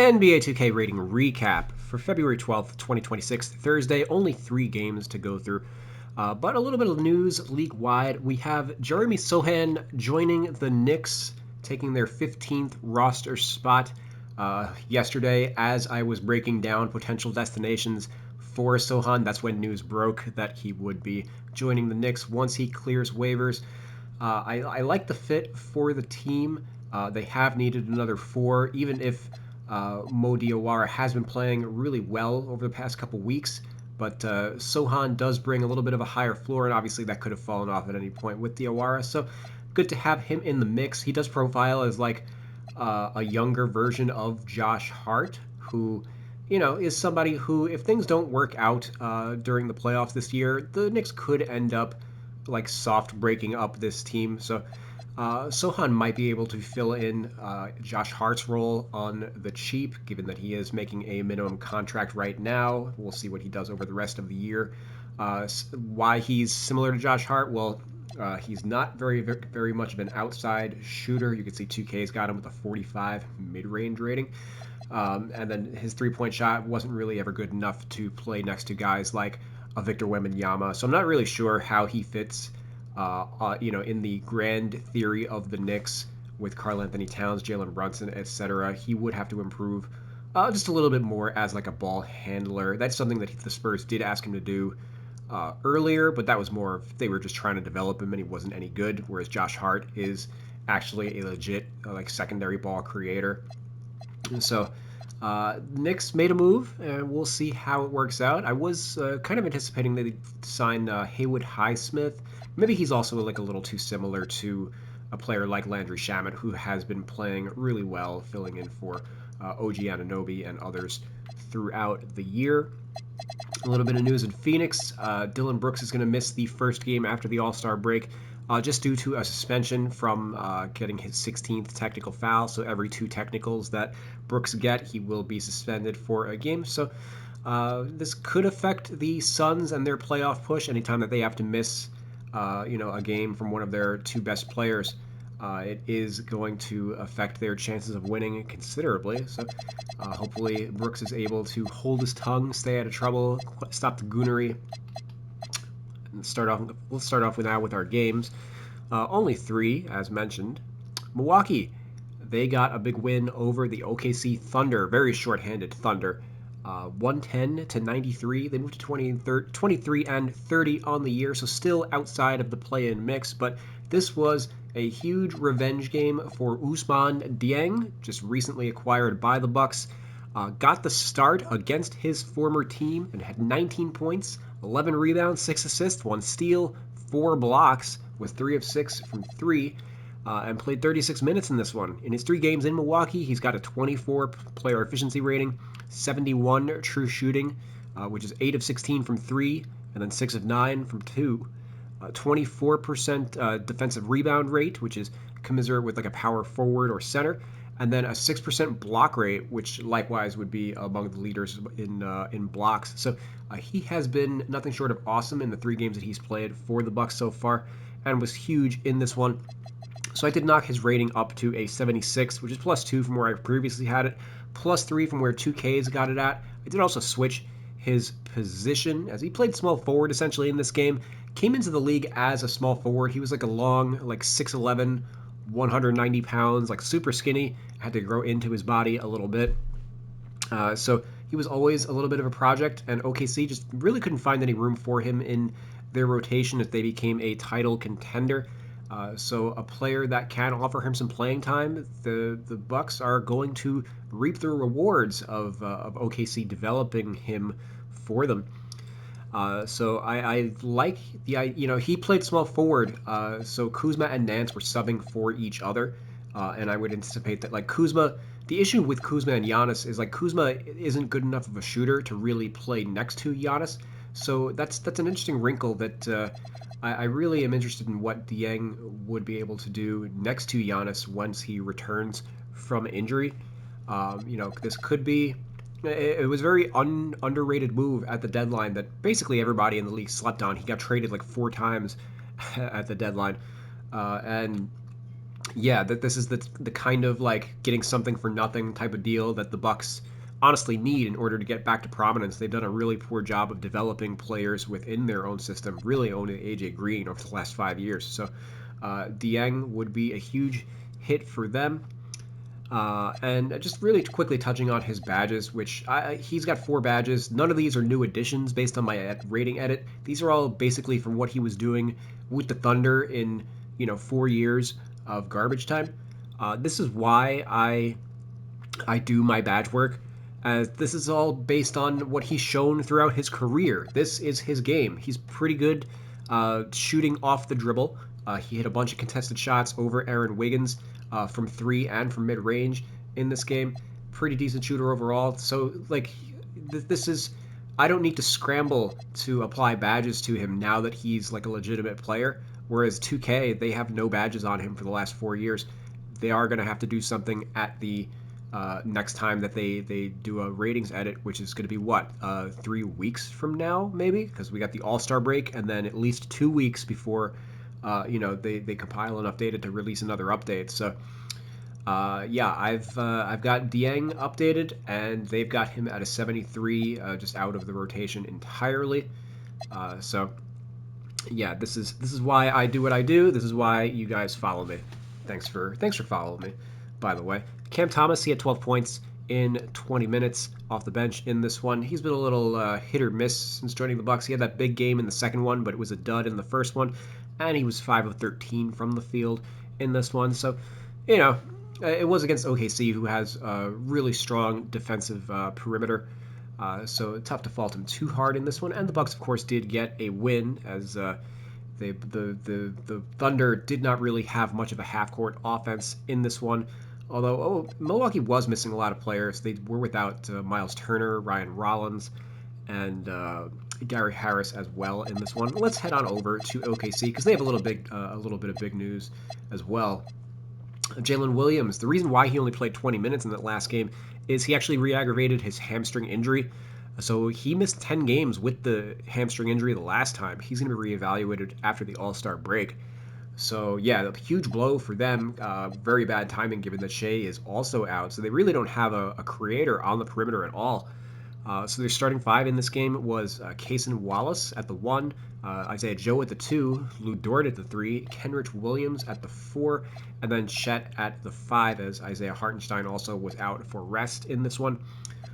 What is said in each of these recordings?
NBA 2K rating recap for February 12th, 2026, Thursday. Only 3 games to go through. But a little bit of news league-wide. We have Jeremy Sohan joining the Knicks, taking their 15th roster spot yesterday. As I was breaking down potential destinations for Sohan, that's when news broke that he would be joining the Knicks once he clears waivers. I like the fit for the team. They have needed another 4, even if Mo Diawara has been playing really well over the past couple weeks. But Sohan does bring a little bit of a higher floor, and obviously that could have fallen off at any point with Diawara. So good to have him in the mix. He does profile as like a younger version of Josh Hart, who, is somebody who, if things don't work out during the playoffs this year, the Knicks could end up like soft breaking up this team. So Sohan might be able to fill in Josh Hart's role on the cheap, given that he is making a minimum contract right now. We'll see what he does over the rest of the year. Why he's similar to Josh Hart? Well, he's not very much of an outside shooter. You can see 2K's got him with a 45 mid-range rating. And then his three-point shot wasn't really ever good enough to play next to guys like a Victor Wembanyama. So I'm not really sure how he fits in the grand theory of the Knicks with Karl Anthony Towns, Jalen Brunson, etc. He would have to improve just a little bit more as like a ball handler. That's something that the Spurs did ask him to do earlier, but that was more of they were just trying to develop him and he wasn't any good, whereas Josh Hart is actually a legit like secondary ball creator. And so Knicks made a move, and we'll see how it works out. I was kind of anticipating they'd sign Haywood Highsmith. Maybe he's also like a little too similar to a player like Landry Shamet, who has been playing really well, filling in for OG Anunoby and others throughout the year. A little bit of news in Phoenix. Dylan Brooks is going to miss the first game after the All-Star break, just due to a suspension from getting his 16th technical foul. So every 2 technicals that Brooks get, he will be suspended for a game. So this could affect the Suns and their playoff push anytime that they have to miss a game from one of their 2 best players. It is going to affect their chances of winning considerably. So hopefully Brooks is able to hold his tongue, stay out of trouble, stop the goonery. And let's start off with our games. Only 3, as mentioned. Milwaukee, they got a big win over the OKC Thunder, very short-handed Thunder. 110-93. They moved to 23 and 30 on the year, so still outside of the play-in mix. But this was a huge revenge game for Ousmane Dieng, just recently acquired by the Bucks. Got the start against his former team and had 19 points, 11 rebounds, 6 assists, 1 steal, 4 blocks, with 3 of 6 from 3. And played 36 minutes in this one. In his 3 games in Milwaukee, he's got a 24 player efficiency rating, 71 true shooting, which is 8 of 16 from 3, and then 6 of 9 from 2. 24% defensive rebound rate, which is commensurate with like a power forward or center, and then a 6% block rate, which likewise would be among the leaders in blocks. So he has been nothing short of awesome in the 3 games that he's played for the Bucks so far, and was huge in this one. So I did knock his rating up to a 76, which is +2 from where I previously had it, +3 from where 2K's got it at. I did also switch his position, as he played small forward essentially in this game. Came into the league as a small forward. He was like a long, like 6'11", 190 pounds, like super skinny. Had to grow into his body a little bit. So he was always a little bit of a project, and OKC just really couldn't find any room for him in their rotation as they became a title contender. So a player that can offer him some playing time, the Bucks are going to reap the rewards of OKC developing him for them. So I like he played small forward. So Kuzma and Nance were subbing for each other, and I would anticipate that like Kuzma. The issue with Kuzma and Giannis is like Kuzma isn't good enough of a shooter to really play next to Giannis. So that's an interesting wrinkle that I really am interested in what Dieng would be able to do next to Giannis once he returns from injury. This could be. It was a very underrated move at the deadline that basically everybody in the league slept on. He got traded like 4 times at the deadline, and yeah, that this is the kind of like getting something for nothing type of deal that the Bucks honestly need in order to get back to prominence. They've done a really poor job of developing players within their own system, really owning AJ Green over the last 5 years. So Dieng would be a huge hit for them. And just really quickly touching on his badges, which he's got 4 badges. None of these are new additions based on my rating edit. These are all basically from what he was doing with the Thunder in 4 years of garbage time. This is why I do my badge work. This is all based on what he's shown throughout his career. This is his game. He's pretty good shooting off the dribble. He hit a bunch of contested shots over Aaron Wiggins from 3 and from mid range in this game. Pretty decent shooter overall. So, like, this is. I don't need to scramble to apply badges to him now that he's like a legitimate player. Whereas 2K, they have no badges on him for the last 4 years. They are going to have to do something at the next time that they do a ratings edit, which is going to be what 3 weeks from now, maybe, because we got the All-Star break, and then at least 2 weeks before they compile enough data to release another update. So yeah, I've got Dieng updated, and they've got him at a 73, just out of the rotation entirely. So yeah, this is why I do what I do. This is why you guys follow me. Thanks for following me, by the way. Cam Thomas, he had 12 points in 20 minutes off the bench in this one. He's been a little hit or miss since joining the Bucks. He had that big game in the second one, but it was a dud in the first one, and he was 5 of 13 from the field in this one. So, you know, it was against OKC, who has a really strong defensive perimeter. So tough to fault him too hard in this one. And the Bucks, of course, did get a win, as the Thunder did not really have much of a half-court offense in this one. Although Milwaukee was missing a lot of players. They were without Miles Turner, Ryan Rollins, and Gary Harris as well in this one. Let's head on over to OKC because they have a little bit of big news as well. Jalen Williams, the reason why he only played 20 minutes in that last game is he actually re-aggravated his hamstring injury. So he missed 10 games with the hamstring injury the last time. He's going to be reevaluated after the All-Star break. So yeah, a huge blow for them. Very bad timing given that Shea is also out. So they really don't have a creator on the perimeter at all. So their starting 5 in this game was Cason Wallace at the 1, Isaiah Joe at the 2, Lou Dort at the 3, Kenrich Williams at the 4, and then Chet at the 5, as Isaiah Hartenstein also was out for rest in this one.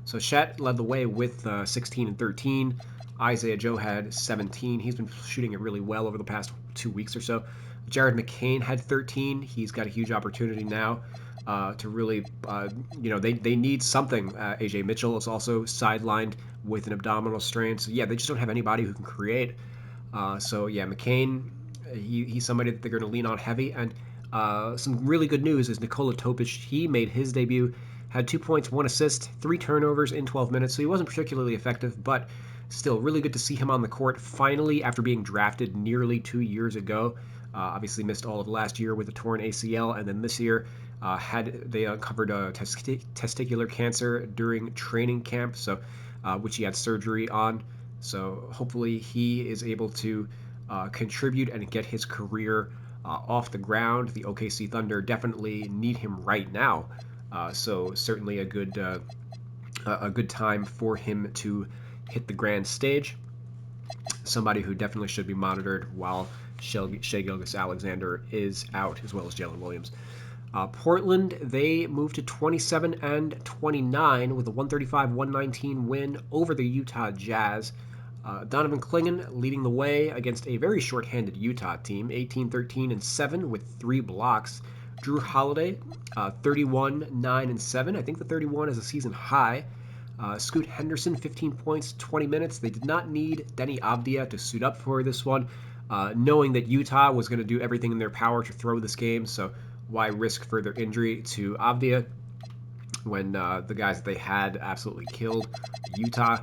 So Chet led the way with 16 and 13. Isaiah Joe had 17. He's been shooting it really well over the past 2 weeks or so. Jared McCain had 13. He's got a huge opportunity now to really, they need something. AJ Mitchell is also sidelined with an abdominal strain. So, yeah, they just don't have anybody who can create. So, yeah, McCain, he's somebody that they're going to lean on heavy. And some really good news is Nikola Topic, he made his debut, had 2 points, 1 assist, 3 turnovers in 12 minutes. So he wasn't particularly effective, but still really good to see him on the court finally after being drafted nearly 2 years ago. Obviously missed all of last year with a torn ACL, and then this year they uncovered testicular cancer during training camp, so which he had surgery on. So hopefully he is able to contribute and get his career off the ground. The OKC Thunder definitely need him right now, so certainly a good time for him to hit the grand stage. Somebody who definitely should be monitored while Shai Gilgeous-Alexander is out, as well as Jalen Williams. Portland, they moved to 27 and 29 with a 135-119 win over the Utah Jazz. Donovan Clingan leading the way against a very short-handed Utah team, 18-13 and 7 with 3 blocks. Drew Holiday, 31, 9 and 7. I think the 31 is a season high. Scoot Henderson, 15 points, 20 minutes. They did not need Denny Avdia to suit up for this one, knowing that Utah was going to do everything in their power to throw this game, so why risk further injury to Avdia when the guys that they had absolutely killed Utah.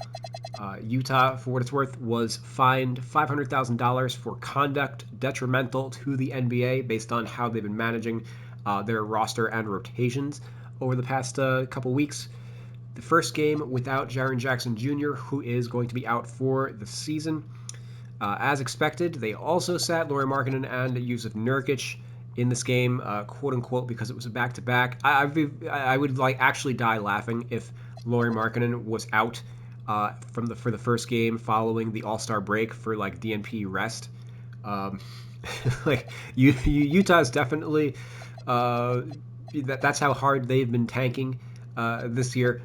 Utah, for what it's worth, was fined $500,000 for conduct detrimental to the NBA based on how they've been managing their roster and rotations over the past couple weeks. The first game without Jaren Jackson Jr., who is going to be out for the season. As expected, they also sat Lauri Markkanen and Jusuf Nurkic in this game, quote unquote, because it was a back-to-back. I would like actually die laughing if Lauri Markkanen was out for the first game following the All-Star break for like DNP rest. Um, like Utah is definitely that's how hard they've been tanking this year.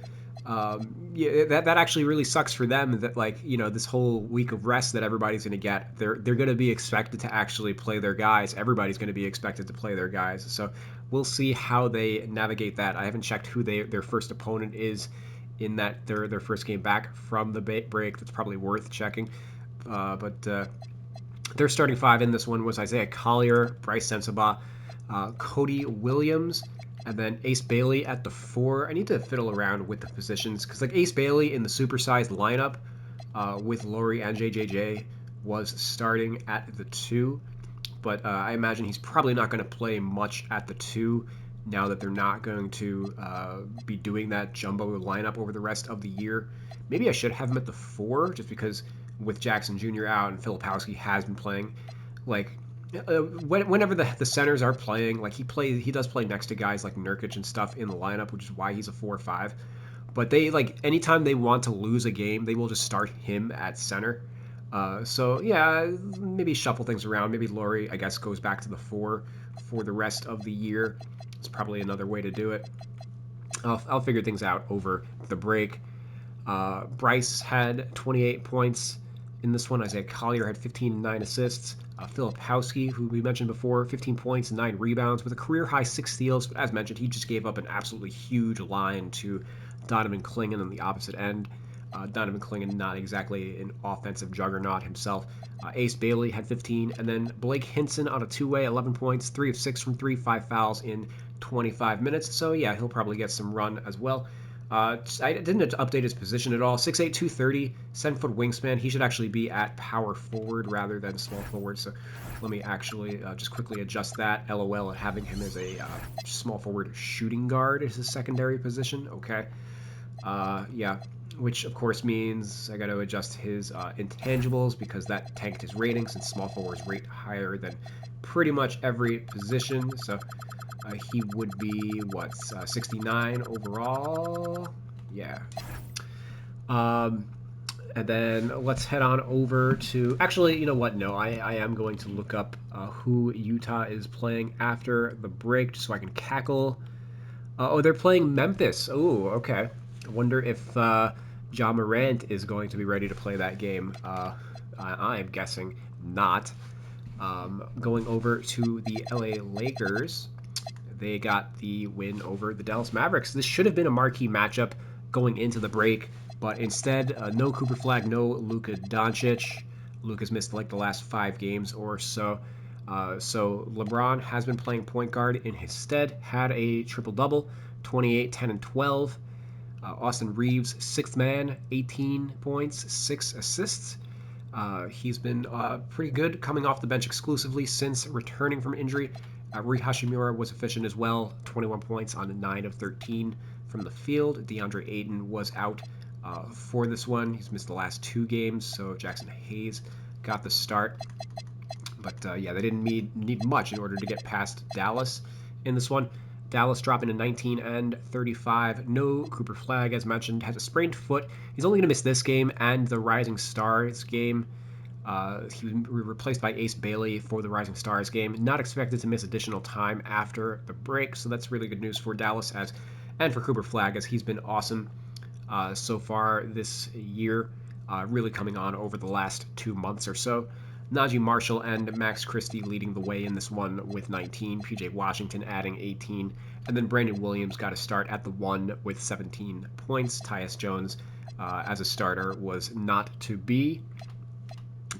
Yeah, that actually really sucks for them. That like this whole week of rest that everybody's going to get, they're going to be expected to actually play their guys. Everybody's going to be expected to play their guys. So we'll see how they navigate that. I haven't checked who their first opponent is in that their first game back from the break. That's probably worth checking. But their starting five in this one was Isaiah Collier, Bryce Sensabaugh, Cody Williams, and then Ace Bailey at the 4. I need to fiddle around with the positions because like Ace Bailey in the supersized lineup with Lauri and JJJ was starting at the 2, but I imagine he's probably not going to play much at the 2 now that they're not going to be doing that jumbo lineup over the rest of the year. Maybe I should have him at the 4 just because with Jackson Jr. out and Filipowski has been playing. Like whenever the centers are playing, like he does play next to guys like Nurkic and stuff in the lineup, which is why he's a 4-5. But they like anytime they want to lose a game, they will just start him at center. So yeah, maybe shuffle things around. Maybe Lauri, I guess, goes back to the 4 for the rest of the year. It's probably another way to do it. I'll figure things out over the break. Bryce had 28 points in this one. Isaiah Collier had 15 and 9 assists. Filipowski, who we mentioned before, 15 points and 9 rebounds with a career-high 6 steals. But as mentioned, he just gave up an absolutely huge line to Donovan Clingan on the opposite end. Donovan Clingan, not exactly an offensive juggernaut himself. Ace Bailey had 15, and then Blake Hinson on a two-way, 11 points, 3 of 6 from 3, 5 fouls in 25 minutes. So yeah, he'll probably get some run as well. I didn't update his position at all. 6'8", 230, 7-foot wingspan. He should actually be at power forward rather than small forward. So let me actually just quickly adjust that. LOL at having him as a small forward shooting guard is his secondary position. Okay. Yeah, which of course means I got to adjust his intangibles because that tanked his rating since small forwards rate higher than pretty much every position. So he would be, what, 69 overall? Yeah. And then let's head on over to... Actually, you know what? No, I am going to look up who Utah is playing after the break just so I can cackle. Oh, they're playing Memphis. Oh, okay. I wonder if Ja Morant is going to be ready to play that game. I am guessing not. Going over to the LA Lakers. They got the win over the Dallas Mavericks. This should have been a marquee matchup going into the break, but instead, no Cooper Flag, no Luka Doncic. Luka's missed like the last 5 games or so. So LeBron has been playing point guard in his stead, had a triple-double, 28, 10, and 12. Austin Reeves, 6th man, 18 points, 6 assists. He's been pretty good coming off the bench exclusively since returning from injury. Rui Hachimura was efficient as well, 21 points on 9 of 13 from the field. DeAndre Ayton was out for this one. He's missed the last 2 games, so Jackson Hayes got the start. But yeah, they didn't need much in order to get past Dallas in this one. Dallas dropping to 19 and 35. No Cooper Flag, as mentioned, has a sprained foot. He's only going to miss this game and the Rising Stars game. He was replaced by Ace Bailey for the Rising Stars game. Not expected to miss additional time after the break, so that's really good news for Dallas and for Cooper Flag, as he's been awesome so far this year, really coming on over the last 2 months or so. Najee Marshall and Max Christie leading the way in this one with 19, PJ Washington adding 18, and then Brandon Williams got a start at the 1 with 17 points. Tyus Jones as a starter was not to be.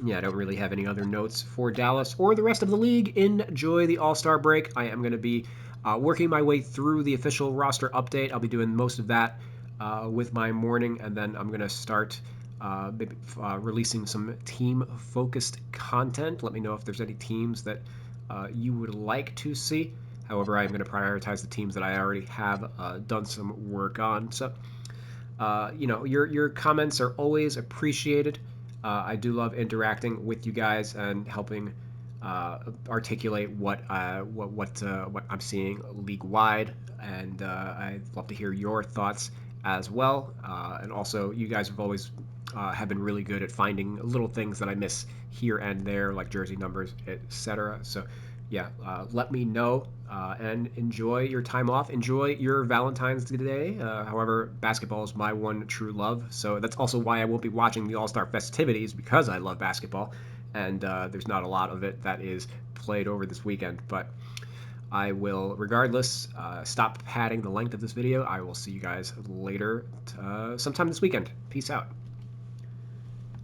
Yeah, I don't really have any other notes for Dallas or the rest of the league. Enjoy the All-Star break. I am going to be working my way through the official roster update. I'll be doing most of that with my morning, and then I'm going to start releasing some team-focused content. Let me know if there's any teams that you would like to see. However, I'm going to prioritize the teams that I already have done some work on. So, your comments are always appreciated. I do love interacting with you guys and helping articulate what I'm seeing league wide, and I'd love to hear your thoughts as well. And also, you guys have been really good at finding little things that I miss here and there, like jersey numbers, etc. So, yeah, let me know and enjoy your time off. Enjoy your Valentine's Day. However, basketball is my one true love, so that's also why I won't be watching the All Star festivities because I love basketball, and there's not a lot of it that is played over this weekend. But I will, regardless, stop padding the length of this video. I will see you guys later, sometime this weekend. Peace out.